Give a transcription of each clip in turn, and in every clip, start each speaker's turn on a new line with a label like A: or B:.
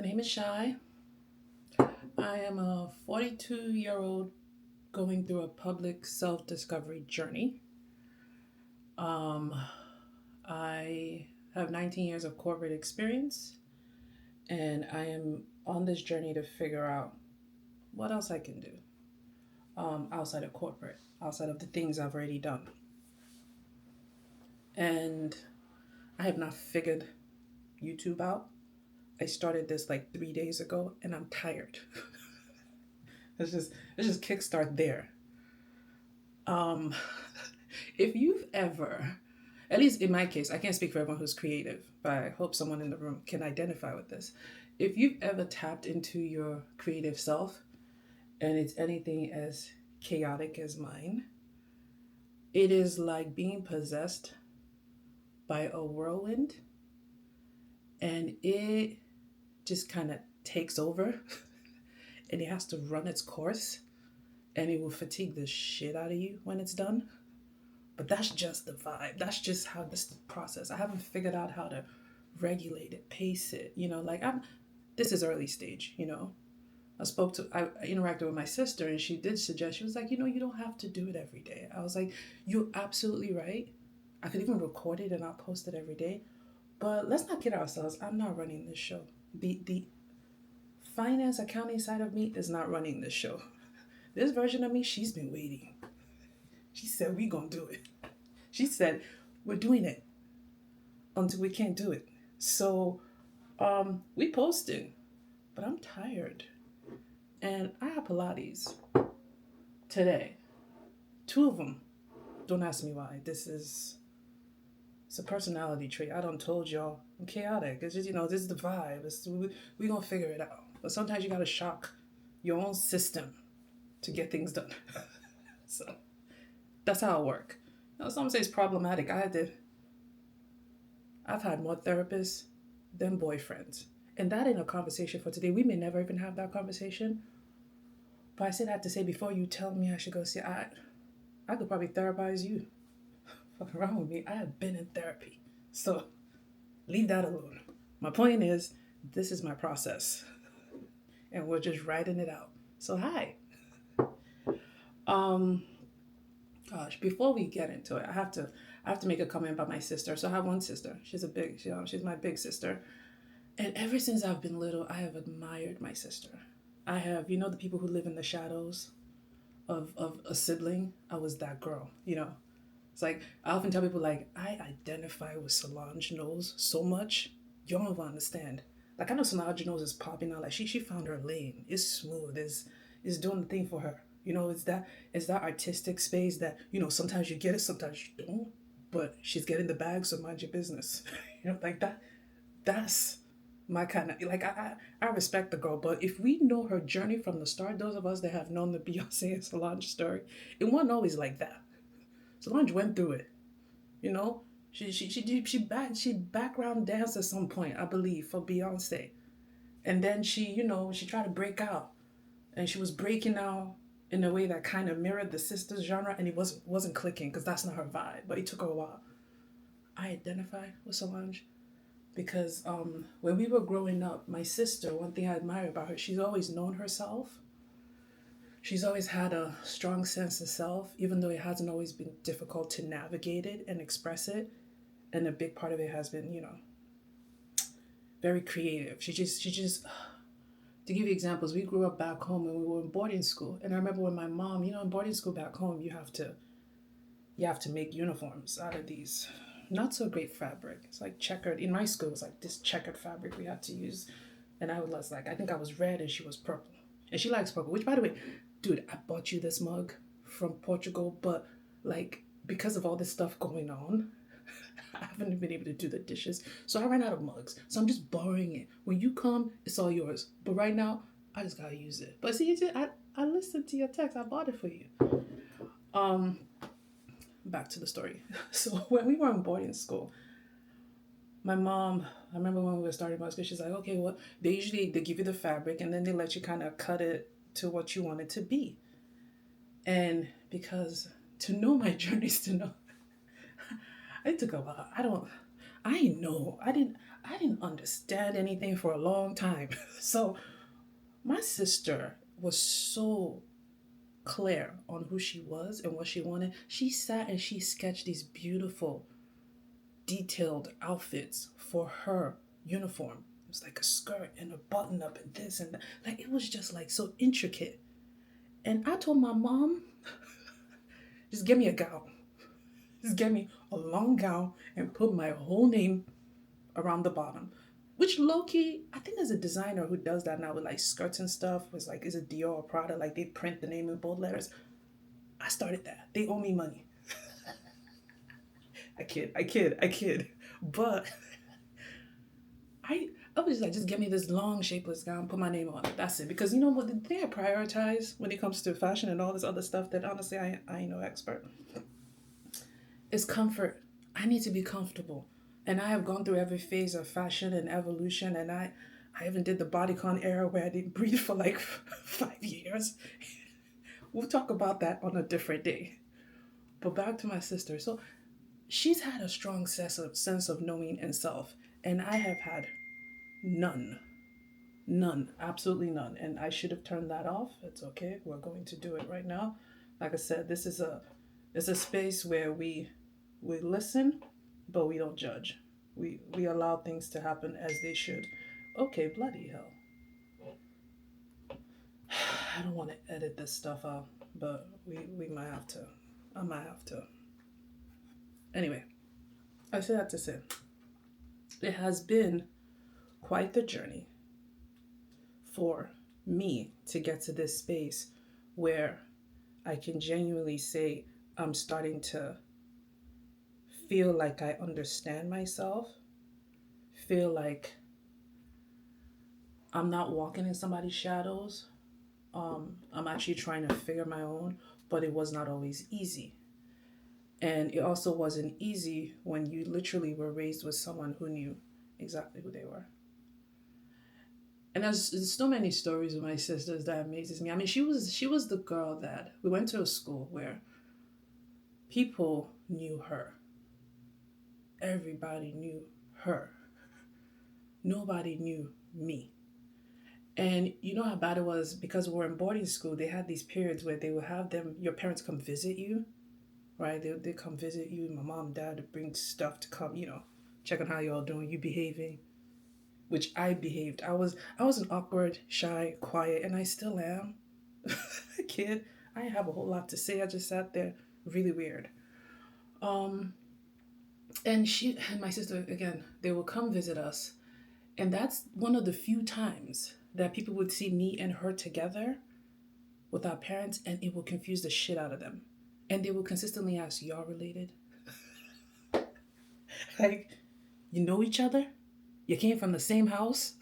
A: My name is Shai. I am a 42-year-old going through a public self discovery journey. Um, I have 19 years of corporate experience, and I am on this journey to figure out what else I can do outside of corporate, outside of the things I've already done. And I have not figured YouTube out. I started this like 3 days ago, and I'm tired. Let's just kickstart there. Um, if you've ever, at least in my case, I can't speak for everyone who's creative, but I hope someone in the room can identify with this. If you've ever tapped into your creative self and it's anything as chaotic as mine, it is like being possessed by a whirlwind and it just kind of takes over and it has to run its course and it will fatigue the shit out of you when it's done. But that's just the vibe. That's just how this process. I haven't figured out how to regulate it, pace it. Like I'm. This is early stage. I interacted with my sister, and she did suggest. She was like, you don't have to do it every day. I was like, you're absolutely right. I could even record it and I'll post it every day. But let's not kid ourselves. I'm not running this show. The finance accounting side of me is not running this show. This version of me, she's been waiting. She said, we gonna do it. She said, we're doing it until we can't do it. So we posted, but I'm tired. And I have Pilates today. Two of them. Don't ask me why. It's a personality trait. I done told y'all I'm chaotic. It's just, this is the vibe. We gonna figure it out. But sometimes you gotta shock your own system to get things done. So that's how I work. Some say it's problematic. I've had more therapists than boyfriends. And that ain't a conversation for today. We may never even have that conversation. But I say that to say before you tell me I should go see, I could probably therapize you. Fuck around with me. I have been in therapy. So leave that alone. My point is, this is my process. And we're just writing it out. So hi. Um, Gosh, before we get into it, I have to make a comment about my sister. So I have one sister. She's my big sister. And ever since I've been little, I have admired my sister. I have, the people who live in the shadows of a sibling. I was that girl. It's like, I often tell people, like, I identify with Solange Knowles so much, you don't even understand. Like, I know Solange Knowles is popping out. Like, she found her lane. It's smooth. It's doing the thing for her. It's that artistic space that, sometimes you get it, sometimes you don't. But she's getting the bag, so mind your business. Like that. That's my kind of like I respect the girl, but if we know her journey from the start, those of us that have known the Beyonce and Solange story, it wasn't always like that. Solange went through it, you know. She background danced at some point, I believe, for Beyonce, and then she tried to break out, and she was breaking out in a way that kind of mirrored the sisters genre, and it wasn't clicking because that's not her vibe. But it took her a while. I identify with Solange because when we were growing up, my sister, one thing I admire about her, she's always known herself. She's always had a strong sense of self, even though it hasn't always been difficult to navigate it and express it. And a big part of it has been, very creative. She just, to give you examples, we grew up back home and we were in boarding school. And I remember when my mom, in boarding school back home, you have to make uniforms out of these not so great fabric. It's like checkered. In my school, it was like this checkered fabric we had to use. And I was like, I think I was red and she was purple. And she likes purple, which, by the way, dude, I bought you this mug from Portugal, but like, because of all this stuff going on, I haven't been able to do the dishes. So I ran out of mugs. So I'm just borrowing it. When you come, it's all yours. But right now, I just gotta use it. But see, I listened to your text. I bought it for you. Um, Back to the story. So when we were in boarding school, my mom, I remember when we were starting about school, she's like, okay, well, they give you the fabric and then they let you kind of cut it to what you want it to be. And because to know my journeys, to know, it took a while. I know I didn't understand anything for a long time. So my sister was so clear on who she was and what she wanted. She sat and she sketched these beautiful, detailed outfits for her uniform. It was like a skirt and a button up and this and that. Like it was just like so intricate. And I told my mom, just give me a gown. Just get me a long gown and put my whole name around the bottom. Which low key, I think there's a designer who does that now with like skirts and stuff. Was like, is it Dior or Prada? Like they print the name in bold letters. I started that. They owe me money. I kid. But I I was like, just give me this long shapeless gown, put my name on it. That's it. Because you know what the thing I prioritize when it comes to fashion and all this other stuff that honestly I ain't no expert is comfort. I need to be comfortable. And I have gone through every phase of fashion and evolution and I even did the bodycon era where I didn't breathe for like 5 years. We'll talk about that on a different day. But back to my sister. So she's had a strong sense of knowing and self, and I have had none. None. Absolutely none. And I should have turned that off. It's okay. We're going to do it right now. Like I said, this is a space where we listen, but we don't judge. We allow things to happen as they should. Okay, bloody hell. I don't want to edit this stuff out, but we might have to. I might have to. Anyway, I say that to say it has been quite the journey for me to get to this space where I can genuinely say I'm starting to feel like I understand myself, feel like I'm not walking in somebody's shadows. I'm actually trying to figure my own, but it was not always easy. And it also wasn't easy when you literally were raised with someone who knew exactly who they were. And there's so many stories with my sisters that amazes me. I mean, she was the girl that we went to a school where people knew her. Everybody knew her. Nobody knew me. And you know how bad it was because we were in boarding school. They had these periods where they would have your parents come visit you, right? They come visit you. My mom, dad would bring stuff to come, check on how you all doing, you behaving, which I behaved. I was an awkward, shy, quiet, and I still am. Kid, I didn't have a whole lot to say. I just sat there, really weird. Um, and she and my sister again, they will come visit us, and that's one of the few times that people would see me and her together with our parents, and it will confuse the shit out of them, and they will consistently ask, "Y'all related? Like, you know each other? You came from the same house?"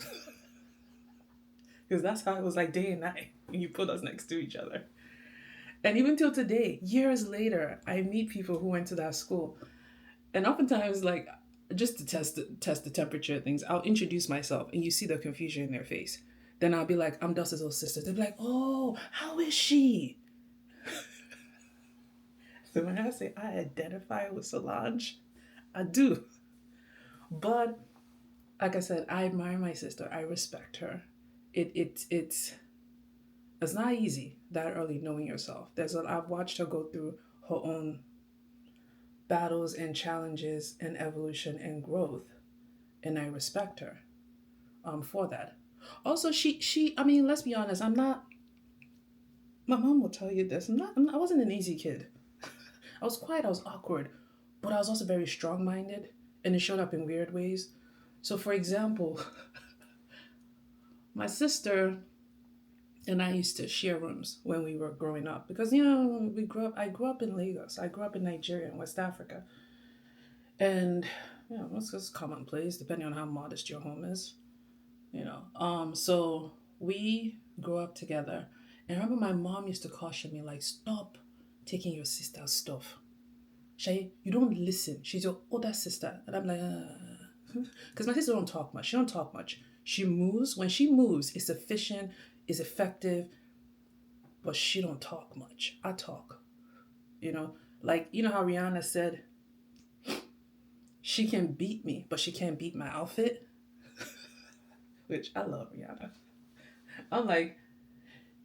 A: Because that's how it was like day and night when you put us next to each other. And even till today, years later, I meet people who went to that school. And oftentimes, like, just to test the temperature of things, I'll introduce myself and you see the confusion in their face. Then I'll be like, I'm Dustin's little sister. They'll be like, oh, how is she? So when I say I identify with Solange, I do. But like I said, I admire my sister. I respect her. It's not easy that early knowing yourself. I've watched her go through her own battles and challenges and evolution and growth, and I respect her for that. Also, she I mean, let's be honest. I'm not. My mom will tell you this. I wasn't an easy kid. I was quiet. I was awkward, but I was also very strong-minded, and it showed up in weird ways. So, for example, my sister and I used to share rooms when we were growing up because we grew up. I grew up in Lagos. I grew up in Nigeria in West Africa, and it's just commonplace depending on how modest your home is. So we grew up together, and I remember my mom used to caution me like, "Stop taking your sister's stuff. Shay, you don't listen. She's your older sister," and I'm like, because my sister don't talk much. She don't talk much. She moves. When she moves, it's efficient, it's effective, but she don't talk much. I talk. You know, like how Rihanna said, She can beat me, but she can't beat my outfit, which I love Rihanna. I'm like,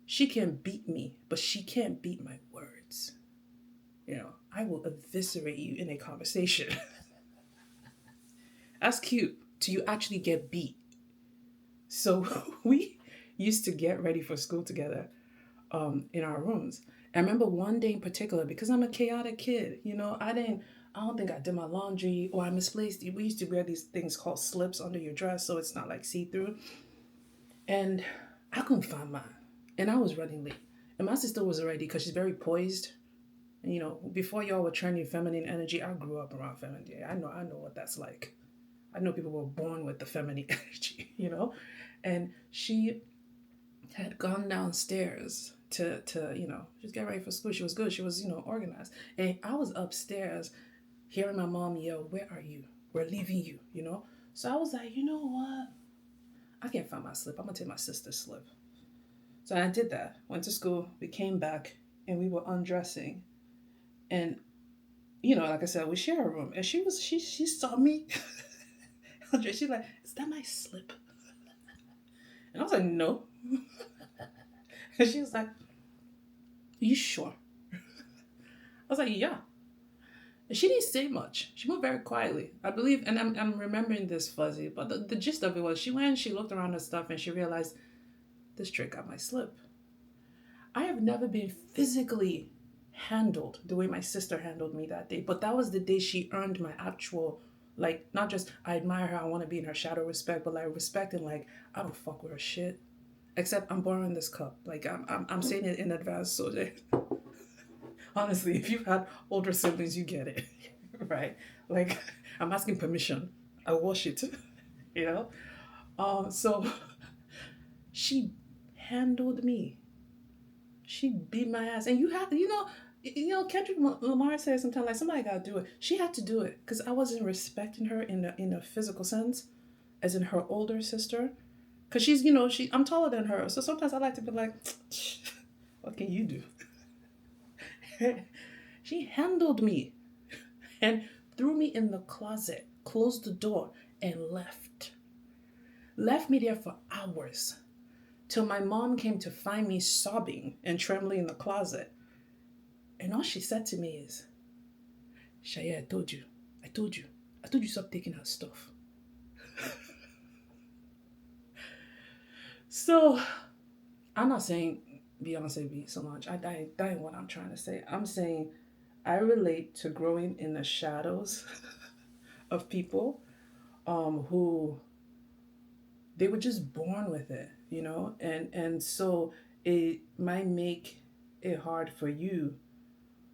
A: she can beat me, but she can't beat my words. I will eviscerate you in a conversation. That's cute. Till you actually get beat. So we used to get ready for school together in our rooms. I remember one day in particular, because I'm a chaotic kid, I don't think I did my laundry or I misplaced. We used to wear these things called slips under your dress so it's not like see through. And I couldn't find mine. And I was running late. And my sister was already, because she's very poised. And, before y'all were trending feminine energy, I grew up around feminine. I know what that's like. I know people were born with the feminine energy. And she had gone downstairs to just get ready for school. She was good. She was, organized. And I was upstairs hearing my mom yell, "Where are you? We're leaving you." So I was like, you know what? I can't find my slip. I'm gonna take my sister's slip. So I did that. Went to school. We came back and we were undressing. And like I said, we share a room. And she saw me. She's like, "Is that my slip?" And I was like, "No." And she was like, "Are you sure?" I was like, "Yeah." And she didn't say much. She moved very quietly. I believe, and I'm remembering this fuzzy, but the gist of it was she went, she looked around her stuff, and she realized this trick got my slip. I have never been physically handled the way my sister handled me that day, but that was the day she earned my actual, like, not just I admire her, I want to be in her shadow respect, but like respect and like, I don't fuck with her shit. Except I'm borrowing this cup. Like, I'm saying it in advance so that, honestly, if you've had older siblings, you get it, right? Like, I'm asking permission. I wash it, you know? So she handled me. She beat my ass. And Kendrick Lamar says sometimes, like, somebody gotta do it. She had to do it because I wasn't respecting her in a physical sense, as in her older sister. Because I'm taller than her. So sometimes I like to be like, what can you do? She handled me and threw me in the closet, closed the door, and left. Left me there for hours till my mom came to find me sobbing and trembling in the closet. And all she said to me is, "Shaya, I told you. I told you. I told you stop taking her stuff." So I'm not saying Beyonce beat Solange. That ain't what I'm trying to say. I'm saying I relate to growing in the shadows of people who they were just born with it. And so it might make it hard for you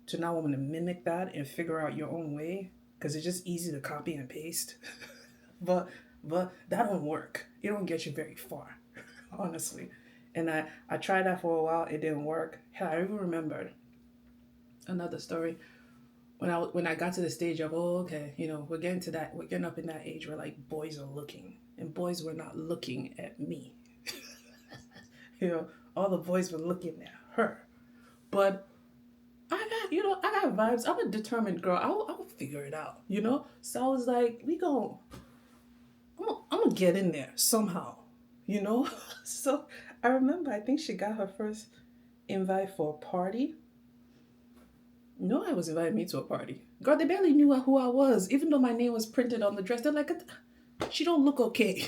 A: to not want to mimic that and figure out your own way because it's just easy to copy and paste. but that don't work. It don't get you very far, honestly. And I tried that for a while. It didn't work. Hell, I even remembered another story when I got to the stage of, oh, okay, we're getting up in that age where like boys are looking, and boys were not looking at me. All the boys were looking at her. But I got vibes. I'm a determined girl. I'll figure it out. So I was like, I'm gonna get in there somehow. So I remember, I think she got her first invite for a party. No, I was inviting me to a party. Girl, they barely knew who I was, even though my name was printed on the dress. They're like, she don't look okay.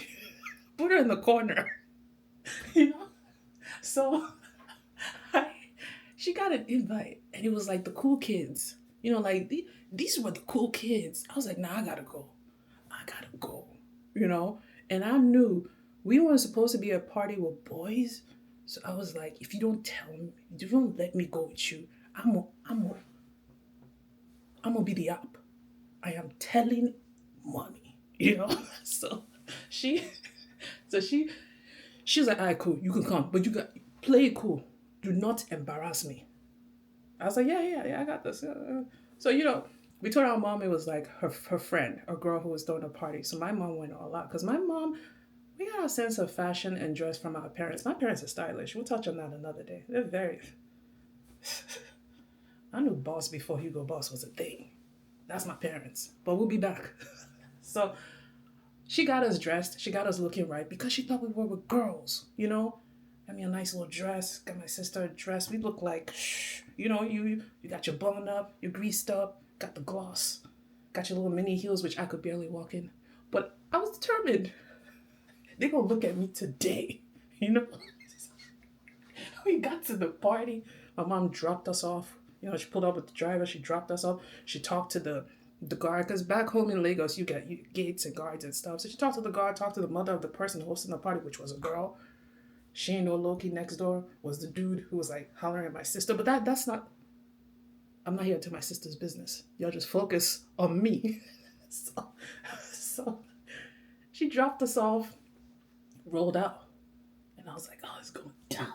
A: Put her in the corner. you know? So I, she got an invite, and it was like the cool kids. Like these were the cool kids. I was like, nah, I gotta go. I gotta go. And I knew we weren't supposed to be a party with boys. So I was like, if you don't tell me, if you don't let me go with you, I'm gonna be the op. I am telling mommy. So she, so she was like, all right, cool, you can come, but you got play it cool. Do not embarrass me. I was like, yeah, I got this. So we told our mom it was like her friend, a girl who was throwing a party. So my mom went all out because my mom, we got a sense of fashion and dress from our parents. My parents are stylish. We'll touch on that another day. They're very. I knew Boss before Hugo Boss was a thing. That's my parents. But we'll be back. So she got us dressed. She got us looking right because she thought we were with girls, you know? Got me a nice little dress. Got my sister a dress. We look like, you know, you got your bun up, you're greased up, got the gloss, got your little mini heels, which I could barely walk in. But I was determined. They gonna look at me today, you know? We got to the party. My mom dropped us off. You know, she pulled up with the driver. She dropped us off. She talked to the guard because back home in Lagos you get gates and guards and stuff. So she talked to the guard, talked to the mother of the person hosting the party, which was a girl. She ain't no Loki. Next door was the dude who was like hollering at my sister. But that's not. I'm not here to my sister's business. Y'all just focus on me. so, so she dropped us off, rolled out, and I was like, oh, it's going down.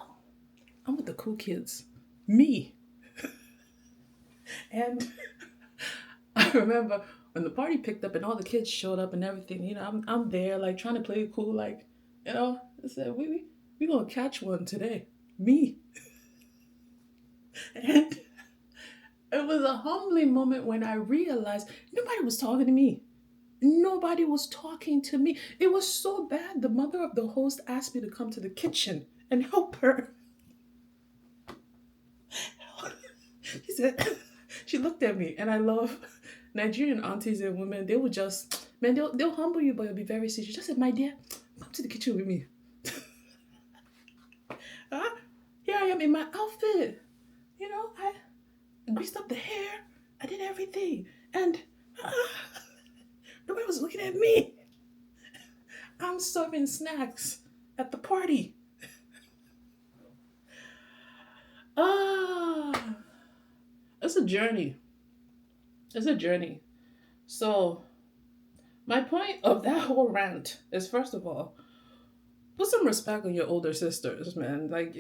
A: I'm with the cool kids. Me. And I remember when the party picked up and all the kids showed up and everything, you know, I'm there like trying to play it cool, like, you know, I said, we gonna catch one today. Me. And it was a humbling moment when I realized nobody was talking to me. Nobody was talking to me. It was so bad. The mother of the host asked me to come to the kitchen and help her. She said, she looked at me, and I love Nigerian aunties and women. They will just, man, they'll humble you, but you'll be very serious. She just said, my dear, come to the kitchen with me. Huh? Here I am in my outfit. You know, I greased up the hair. I did everything. And nobody was looking at me. I'm serving snacks at the party. Ah, it's a journey. It's a journey. So, my point of that whole rant is first of all, put some respect on your older sisters, man. Like,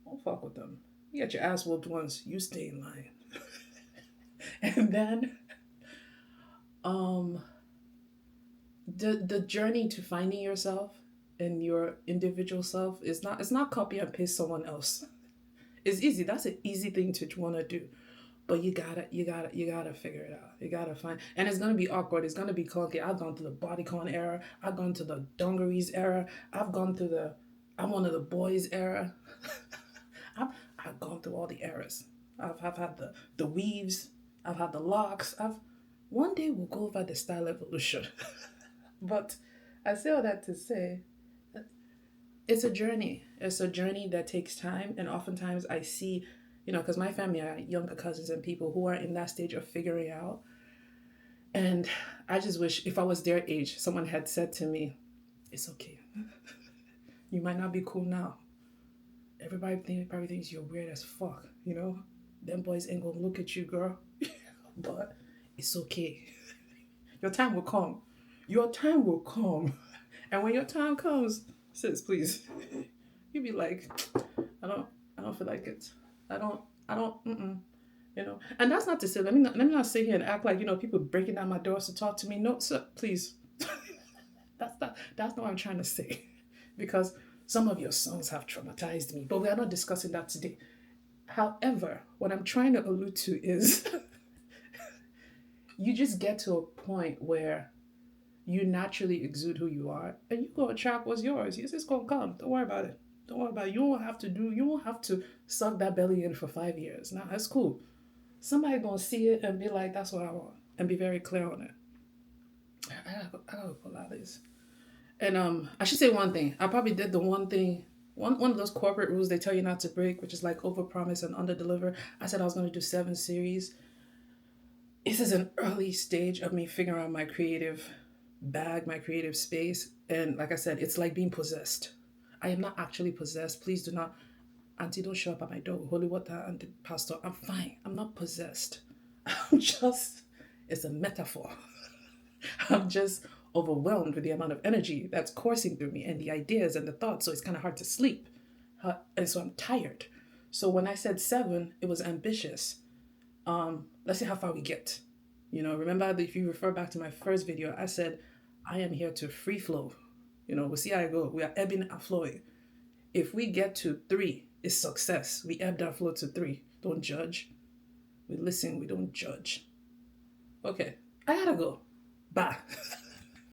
A: don't fuck with them. You get your ass whooped once, you stay in line. And then, um, the journey to finding yourself and your individual self is not, it's not copy and paste someone else. It's easy. That's an easy thing to want to do. But you gotta figure it out. You gotta find, and it's gonna be awkward. It's gonna be clunky. I've gone through the bodycon era. I've gone to the dungarees era. I've gone through the, I'm one of the boys era. I've gone through all the eras. I've had the weaves. I've had the locks. One day we'll go over the style evolution. But I say all that to say it's a journey. It's a journey that takes time, and oftentimes I see, you know, because my family are younger cousins and people who are in that stage of figuring out. And I just wish if I was their age, someone had said to me, "It's okay. You might not be cool now. Probably thinks you're weird as fuck. You know, them boys ain't gonna look at you, girl. But it's okay. Your time will come. Your time will come. And when your time comes, sis, please, you be like, I don't, I don't feel like it. I don't. Mm-mm. You know, and that's not to say. Let me not sit here and act like, you know, people breaking down my doors to talk to me. No, sir, please. That's not what I'm trying to say, because some of your songs have traumatized me. But we are not discussing that today. However, what I'm trying to allude to is you just get to a point where you naturally exude who you are, and you go attract what's yours. It's just gonna come. Don't worry about it. Don't worry about it. You won't have to suck that belly in for 5 years. Nah, that's cool. Somebody gonna see it and be like, that's what I want. And be very clear on it. I gotta pull out this. And I should say one thing. I probably did the one thing, one of those corporate rules they tell you not to break, which is like overpromise and underdeliver. I said I was gonna do 7 series. This is an early stage of me figuring out my creative bag, my creative space. And like I said, it's like being possessed. I am not actually possessed. Please do not, Auntie, don't show up at my door with holy water and the pastor. I'm fine. I'm not possessed. I'm just, it's a metaphor. I'm just overwhelmed with the amount of energy that's coursing through me and the ideas and the thoughts. So it's kind of hard to sleep. And so I'm tired. So when I said 7, it was ambitious. Let's see how far we get. You know, remember if you refer back to my first video, I said, I am here to free flow. You know, we'll see how I go. We are ebbing and flowing. If we get to 3, it's success. We ebb and flow to 3. Don't judge. We listen, we don't judge. Okay, I gotta go. Bye.